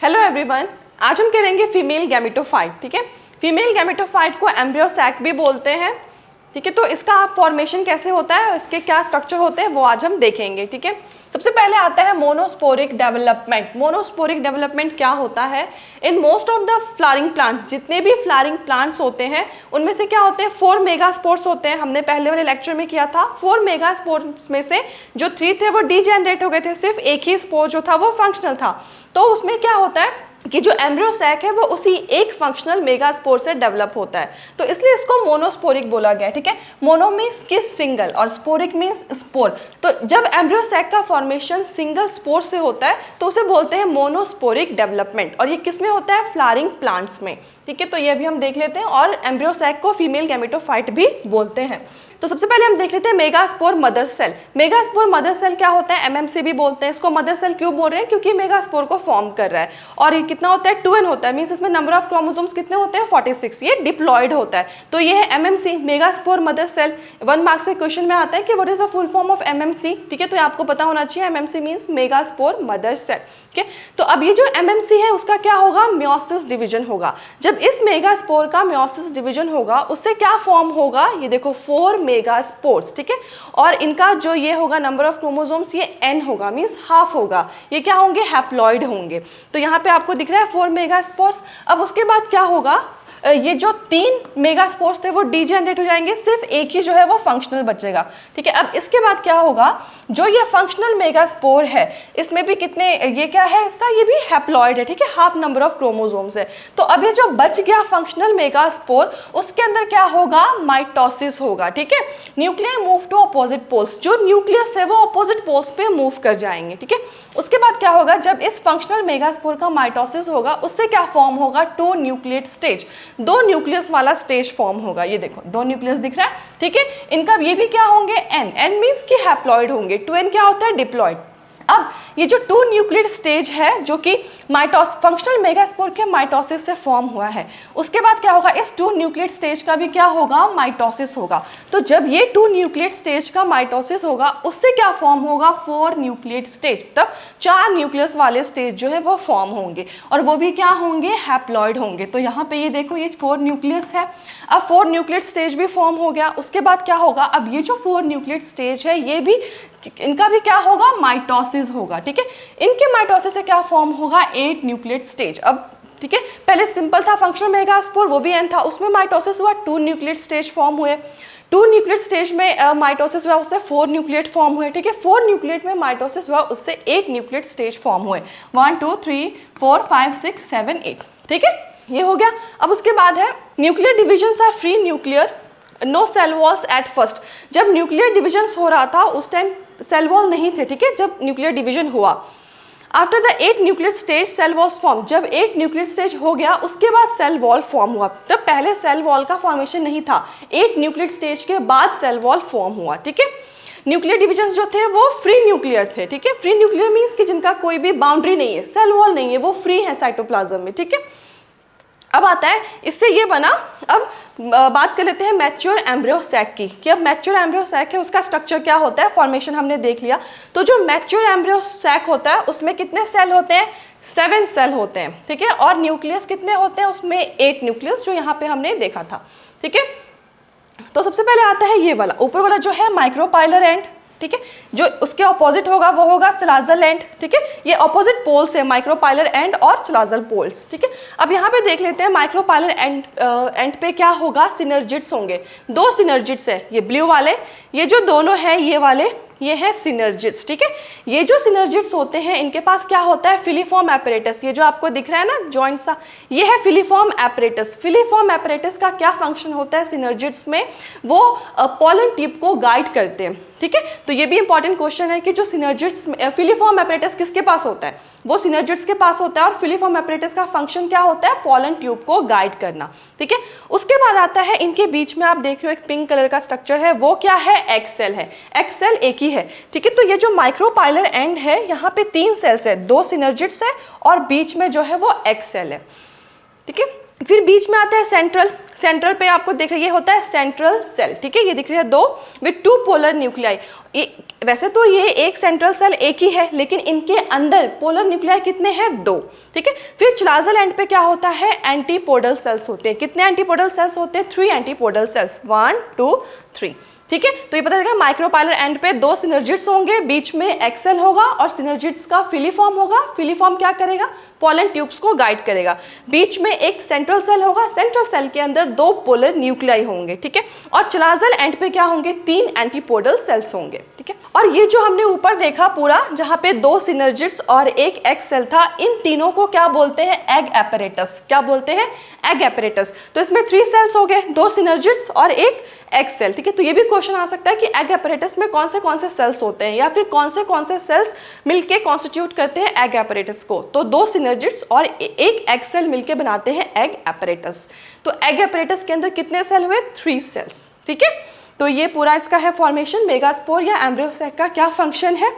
Hello everyone, आज हम करेंगे फीमेल गैमेटोफाइट। ठीक है, फीमेल गैमेटोफाइट को एम्ब्रियो सैक भी बोलते हैं। ठीक है, तो इसका फॉर्मेशन कैसे होता है, इसके क्या स्ट्रक्चर होते हैं, वो आज हम देखेंगे। ठीक है, सबसे पहले आता है मोनोस्पोरिक डेवलपमेंट। मोनोस्पोरिक डेवलपमेंट क्या होता है? In most of the flowering plants, जितने भी फ्लावरिंग प्लांट्स होते हैं उनमें से क्या होते हैं, 4 मेगास्पोर्स होते हैं। हमने पहले वाले लेक्चर में किया था। 4 मेगास्पोर्स में से जो 3 थे वो डीजेनरेट हो गए थे, सिर्फ एक ही स्पोर जो था वो फंक्शनल था। तो उसमें क्या होता है कि जो एम्ब्रियो सैक है वो उसी एक फंक्शनल मेगास्पोर से डेवलप होता है, तो इसलिए इसको मोनोस्पोरिक बोला गया है। ठीक है, मोनो मीन्स कि सिंगल और स्पोरिक मीन्स स्पोर। तो जब एम्ब्रियो सैक का फॉर्मेशन सिंगल स्पोर से होता है तो उसे बोलते हैं मोनोस्पोरिक डेवलपमेंट। और ये किस में होता है? फ्लावरिंग प्लांट्स में। ठीक है, तो ये भी हम देख लेते हैं। और एम्ब्रियो सैक को फीमेल गैमेटोफाइट भी बोलते हैं। तो सबसे पहले हम देख लेते हैं megaspore mother cell. Megaspore mother cell क्या होता है? एमएमसी भी बोलते हैं इसको। मदर सेल क्यों बोल रहे हैं? क्योंकि मेगास्पोर को फॉर्म कर रहा है। और ये कितना होता है? 2n होता है। मींस इसमें नंबर ऑफ क्रोमोसोम्स कितने होते हैं? 46। ये डिप्लॉयड होता है। तो ये है MMC, megaspore mother cell. 1 marks से क्वेश्चन में आता है कि what is the full form of MMC. ठीक है, तो ये आपको पता होना चाहिए। MMC means megaspore mother cell. ठीक है, तो अब ये जो एमएमसी है उसका क्या होगा? मियोसिस डिवीजन होगा। जब इस मेगास्पोर का मियोसिस डिवीजन होगा उससे क्या फॉर्म होगा? ये देखो 4 मेगास्पोर्स। ठीक है, और इनका जो ये होगा नंबर ऑफ क्रोमोसोम्स, ये n होगा, मींस हाफ होगा। ये क्या होंगे? हैप्लॉइड होंगे। तो यहाँ पे आपको दिख रहा है 4 मेगास्पोर्स। अब उसके बाद क्या होगा? ये जो 3 मेगास्पोर्स थे वो डीजेनरेट हो जाएंगे, सिर्फ एक ही जो है वो फंक्शनल बचेगा। ठीक है, अब इसके बाद क्या होगा? जो ये फंक्शनल मेगास्पोर है इसमें भी कितने, ये क्या है इसका? ये भी हैप्लॉइड है। ठीक है, हाफ नंबर ऑफ क्रोमोसोम्स है। तो अब ये जो बच गया फंक्शनल मेगास्पोर, उसके अंदर क्या होगा? माइटोसिस होगा। ठीक है, nuclear move to opposite poles. जो न्यूक्लियस है वो अपोजिट पोल्स पे मूव कर जाएंगे। ठीक है, उसके बाद क्या होगा? जब इस फंक्शनल मेगास्पोर का माइटोसिस होगा उससे क्या फॉर्म होगा? 2 न्यूक्लिएट स्टेज। 2 न्यूक्लियस वाला स्टेज फॉर्म होगा। ये देखो 2 न्यूक्लियस दिख रहा है। ठीक है, इनका ये भी क्या होंगे? n मींस कि हैप्लॉइड होंगे। 2n क्या होता है? डिप्लॉइड। अब ये जो 2 न्यूक्लियड स्टेज है जो कि फंक्शनल मेगास्पोर के माइटोसिस से फॉर्म हुआ है, उसके बाद क्या होगा? इस 2 न्यूक्लियड स्टेज का भी क्या होगा? माइटोसिस होगा। तो जब ये 2 न्यूक्लियड स्टेज का माइटोसिस होगा उससे क्या फॉर्म होगा? 4 न्यूक्लियड स्टेज। तब 4 न्यूक्लियस वाले स्टेज जो है वो फॉर्म होंगे और वो भी क्या होंगे? हैप्लॉइड होंगे। तो यहाँ पे ये देखो ये 4 न्यूक्लियस है। अब 4 न्यूक्लियड स्टेज भी फॉर्म हो गया। उसके बाद क्या होगा? अब ये जो 4 न्यूक्लियड स्टेज है ये भी, इनका भी क्या होगा? माइटोसिस होगा। ठीक है, इनके माइटोसिस से क्या फॉर्म होगा? 8 न्यूक्लियड स्टेज। अब ठीक है, पहले सिंपल था फंक्शनल मेगास्पोर, वो भी n था, उसमें माइटोसिस हुआ, 2 न्यूक्लियड स्टेज फॉर्म हुए। 2 न्यूक्लियड स्टेज में माइटोसिस हुआ, उससे 4 न्यूक्लियड फॉर्म हुए। ठीक है, 4 न्यूक्लियड में माइटोसिस हुआ, उससे 8 न्यूक्लियड स्टेज फॉर्म हुए। 1 2 3 4 5 6 7 8। ठीक है, ये हो गया। अब उसके बाद है nuclear divisions are free nuclear, no cell walls at first. जब न्यूक्लियर डिविजन्स हो रहा था उस टाइम सेल वॉल नहीं थे। ठीक है, जब न्यूक्लियर डिवीजन हुआ, after the 8 nuclear stage cell walls form. जब 8 न्यूक्लियर स्टेज हो गया उसके बाद सेल वॉल फॉर्म हुआ। तब पहले सेल वॉल का फॉर्मेशन नहीं था, 8 न्यूक्लियर स्टेज के बाद सेल वॉल फॉर्म हुआ। ठीक है, न्यूक्लियर डिविजन्स जो थे वो फ्री न्यूक्लियर थे। ठीक है, फ्री न्यूक्लियर मीन्स कि जिनका कोई भी बाउंड्री नहीं है, सेल वॉल नहीं है, वो फ्री है साइटोप्लाज्म में। ठीक है, अब आता है इससे ये बना। अब बात कर लेते हैं मैच्योर एम्ब्रियो सैक की, कि अब मैच्योर एम्ब्रियो सैक है उसका स्ट्रक्चर क्या होता है, फॉर्मेशन हमने देख लिया। तो जो मैच्योर एम्ब्रियो सैक होता है उसमें कितने सेल होते हैं? 7 सेल होते हैं। ठीक है, और न्यूक्लियस कितने होते हैं उसमें? 8 न्यूक्लियस, जो यहाँ पे हमने देखा था। ठीक है, तो सबसे पहले आता है ये वाला, ऊपर वाला जो है माइक्रोपाइलर एंड। ठीक है, जो उसके ऑपोजिट होगा वो होगा चिलाजल एंड। ठीक है, ये ऑपोजिट पोल्स है, माइक्रोपाइलर एंड और चिलाजल पोल्स। ठीक है, अब यहाँ पे देख लेते हैं माइक्रोपाइलर एंड पे क्या होगा? सिनर्जिड्स होंगे। 2 सिनर्जिड्स है, ये ब्लू वाले, ये जो दोनों हैं ये वाले, ये है सिनर्जिड्स। ठीक है, ये जो सिनर्जिड्स होते हैं इनके पास क्या होता है? Filiform apparatus. ये जो आपको दिख रहा है ना जॉइंट सा, ये है फिलीफॉर्म एपरेटस। फिलीफॉर्म एपरेटस का क्या फंक्शन होता है सिनर्जिड्स में? वो पॉलन ट्यूब को गाइड करते हैं। ठीक है, तो ये भी इंपॉर्टेंट क्वेश्चन है कि जो सिनर्जिड्स, फिलीफॉर्म एपरेटस किसके पास होता है? वो सिनर्जिड्स के पास होता है। और फिलीफॉर्म एपरेटस का फंक्शन क्या होता है? पॉलन ट्यूब को गाइड करना। ठीक है, उसके बाद आता है इनके बीच में आप देख रहे हो एक पिंक कलर का स्ट्रक्चर है, वो क्या है? एग सेल है। एग सेल एक ही है। ठीक है, तो ये जो माइक्रोपाइलर एंड है यहाँ पे 3 सेल्स है, 2 सिनर्जिड्स है और बीच में जो है वो एग सेल है। ठीक है, फिर बीच में आता है सेंट्रल। सेंट्रल पे आपको देख रही है होता है सेंट्रल सेल। ठीक है, ये दिख रही है 2 विद 2 पोलर न्यूक्लियाई। वैसे तो ये एक सेंट्रल सेल एक ही है, लेकिन इनके अंदर पोलर न्यूक्लियाई कितने हैं? 2, ठीक है। फिर चिलाजल एंड पे क्या होता है? एंटीपोडल सेल्स होते हैं। कितने एंटीपोडल सेल्स होते हैं? 3 एंटीपोडल सेल्स, 1 2 3, ठीक है। तो ये पता चलेगा माइक्रोपाइलर एंड पे 2 सिनर्जिड्स होंगे, बीच में एक्सेल होगा और सिनर्जिड्स का फिलीफॉर्म होगा। फिलीफॉर्म क्या करेगा? पोलन ट्यूब्स को गाइड करेगा। बीच में एक सेंट्रल सेल होगा, सेंट्रल सेल के अंदर 2 पोलर न्यूक्लियाई होंगे, ठीक है। और चिलाजल एंड पे क्या होंगे? 3 एंटीपोडल सेल्स होंगे, ठीक है। और ये जो हमने ऊपर देखा पूरा, जहाँ पे 2 सिनर्जिड्स और एक एग सेल था, इन तीनों को क्या बोलते हैं? Egg apparatus. क्या बोलते हैं? Egg apparatus. तो इसमें 3 सेल्स हो गए, 2 सिनर्जिड्स और एक एग सेल, ठीक है। तो ये भी क्वेश्चन आ सकता है कि एग एपरेटस में कौन से सेल्स होते हैं, या फिर कौन से सेल्स मिलके कॉन्स्टिट्यूट करते हैं एग एपरेटस को। तो 2 सिनर्जिड्स और एक एग सेल मिलके बनाते हैं एग एपरेटस। तो एग एपरेटस के अंदर कितने सेल हुए? 3 सेल्स, ठीक है। तो ये पूरा इसका है फॉर्मेशन। मेगास्पोर या एम्ब्रियो सैक का क्या फंक्शन है।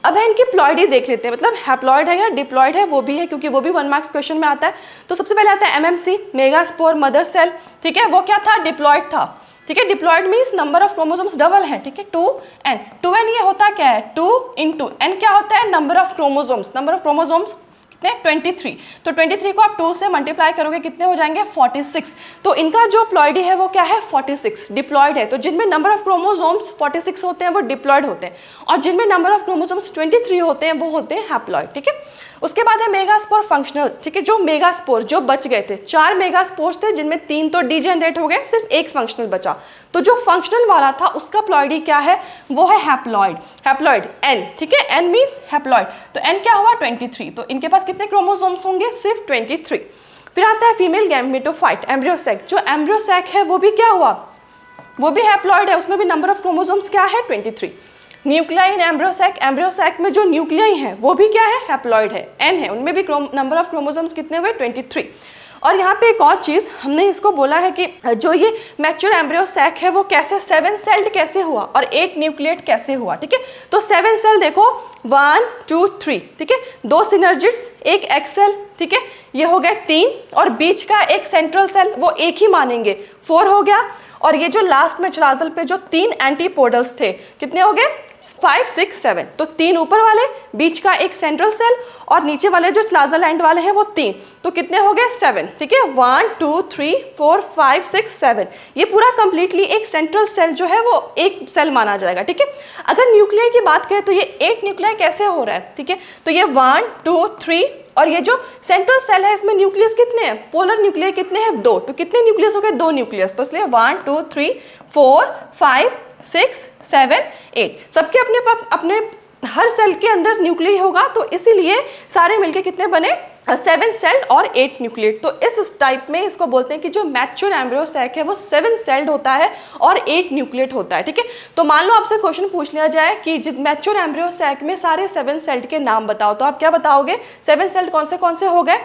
अब है इनकी प्लॉइडी देख लेते हैं, मतलब हैप्लॉइड है या डिप्लॉइड है वो भी है, क्योंकि वो भी 1 मार्क्स क्वेश्चन में आता है। तो सबसे पहले आता है एमएमसी, मेगास्पोर मदर सेल, ठीक है। वो क्या था? डिप्लॉइड था, ठीक है। Diploid means number of chromosomes double है, ठीक है, 2n। 2n ये होता क्या है? 2 × n क्या होता है? Number of chromosomes. Number of chromosomes कितने? 23। तो 23 को आप 2 से मल्टीप्लाई करोगे, कितने हो जाएंगे? 46। तो इनका जो प्लॉइडी है वो क्या है? 46, डिप्लॉइड है। तो जिनमें नंबर ऑफ क्रोमोसोम्स 46 होते हैं वो डिप्लॉइड होते हैं, और जिनमें नंबर ऑफ क्रोमोसोम्स 23 होते हैं वो होते हैं हैप्लॉइड, ठीक है। उसके बाद है मेगास्पोर फंक्शनल, ठीक है। जो मेगास्पोर जो बच गए थे, 4 मेगास्पोर्स थे, जिनमें 3 तो डीजेनरेट हो गए, सिर्फ एक फंक्शनल बचा। तो जो फंक्शनल वाला था उसका प्लॉइडी क्या है? वो है हैप्लॉइड। हैप्लॉइड n, ठीक है, n मीन्स हैप्लॉइड। तो n क्या हुआ? 23। तो इनके पास कितने क्रोमोसोम्स होंगे? सिर्फ 23। फिर आता है फीमेल गैमेटोफाइट, एम्ब्रियो सैक। जो एम्ब्रियो सैक है वो भी क्या हुआ? वो भी हैप्लॉइड है, उसमें भी नंबर ऑफ क्रोमोसोम्स क्या है? 23। न्यूक्लियाई इन एम्ब्रियो सैक में जो न्यूक्लियाई है वो भी क्या है? हैप्लॉइड है, n है, उनमें भी नंबर ऑफ क्रोमोसोम्स कितने हुए? 23। और यहाँ पे एक और चीज़ हमने इसको बोला है कि जो ये मैच्योर एम्ब्रियो सैक है वो कैसे 7 सेल्ड कैसे हुआ और 8 न्यूक्लिएट कैसे हुआ, ठीक है। तो 7 सेल देखो, 1 2 3, ठीक है, 2 सिनर्जिड्स, एक एग सेल, ठीक है, ये हो गए 3, और बीच का एक सेंट्रल सेल वो एक ही मानेंगे, 4 हो गया। और ये जो लास्ट में चिलाजल पे जो 3 एंटीपोडल्स थे, कितने हो गए? 5 6 7। तो 3 ऊपर वाले, बीच का एक सेंट्रल सेल, और नीचे वाले जो चिलाजल एंड वाले हैं वो 3, तो कितने हो गए? 7, ठीक है। 1 2 3 4 5 6 7। ये पूरा कंप्लीटली एक सेंट्रल सेल जो है वो एक सेल माना जाएगा, ठीक है। अगर न्यूक्लियाई की बात करें तो ये 8 न्यूक्लियाई कैसे हो रहा है, ठीक है। तो ये 1 2 3, और ये जो सेंट्रल सेल है इसमें न्यूक्लियस कितने हैं? पोलर न्यूक्लियाई कितने हैं? 2। तो कितने न्यूक्लियस हो गए? 2 न्यूक्लियस। तो इसलिए 1 2 3 4 5 6 7 8, सबके अपने हर सेल के अंदर न्यूक्लियाई होगा, तो इसीलिए सारे मिलके कितने बने? 7 सेल्ड और 8 न्यूक्लिएट। तो इस टाइप में इसको बोलते हैं कि जो मैच्योर एम्ब्रियो सैक है वो 7 सेल्ड होता है और 8 न्यूक्लिएट होता है, ठीक है। तो मान लो आपसे क्वेश्चन पूछ लिया जाए कि मैच्योर एम्ब्रियो सैक में सारे 7 सेल्ड के नाम बताओ, तो आप क्या बताओगे? 7 सेल्ड कौन से हो गए?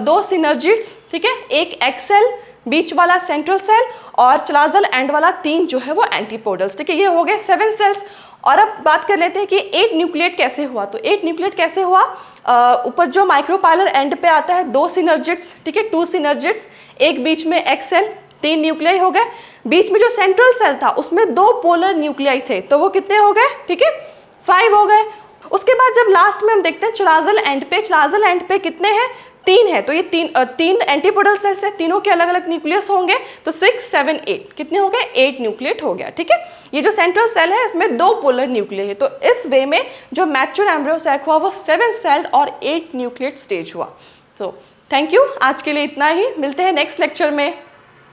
2 सिनर्जिड्स, ठीक है, एक एग सेल, बीच वाला सेंट्रल सेल, और चिलाजल एंड वाला 3 जो है वो एंटीपोडल्स, ठीक है। ये हो गए 7 सेल्स। और अब बात कर लेते हैं कि 8 न्यूक्लिएट कैसे हुआ। तो 8 न्यूक्लिएट कैसे हुआ? ऊपर जो माइक्रोपाइलर एंड पे आता है 2 सिनर्जिड्स, ठीक है, 2 सिनर्जिड्स, एक बीच में एग सेल, 3 न्यूक्लियाई हो गए। बीच में जो सेंट्रल सेल था उसमें 2 पोलर न्यूक्लियाई थे, तो वो कितने हो गए? ठीक है, 5 हो गए। उसके बाद जब लास्ट में हम देखते हैं चिलाजल एंड पे कितने हैं? 3 है। तो ये तीन एंटीपोडल सेल्स है, तीनों के अलग अलग न्यूक्लियस होंगे, तो 6 7 8 कितने हो गए? 8 न्यूक्लिएट हो गया, ठीक है। ये जो सेंट्रल सेल है इसमें 2 पोलर न्यूक्लियस है। तो इस वे में जो मैच्योर एम्ब्रियो सैक हुआ वो 7 सेल्ड और 8 न्यूक्लिएट स्टेज हुआ। तो थैंक यू, आज के लिए इतना ही, मिलते हैं नेक्स्ट लेक्चर में।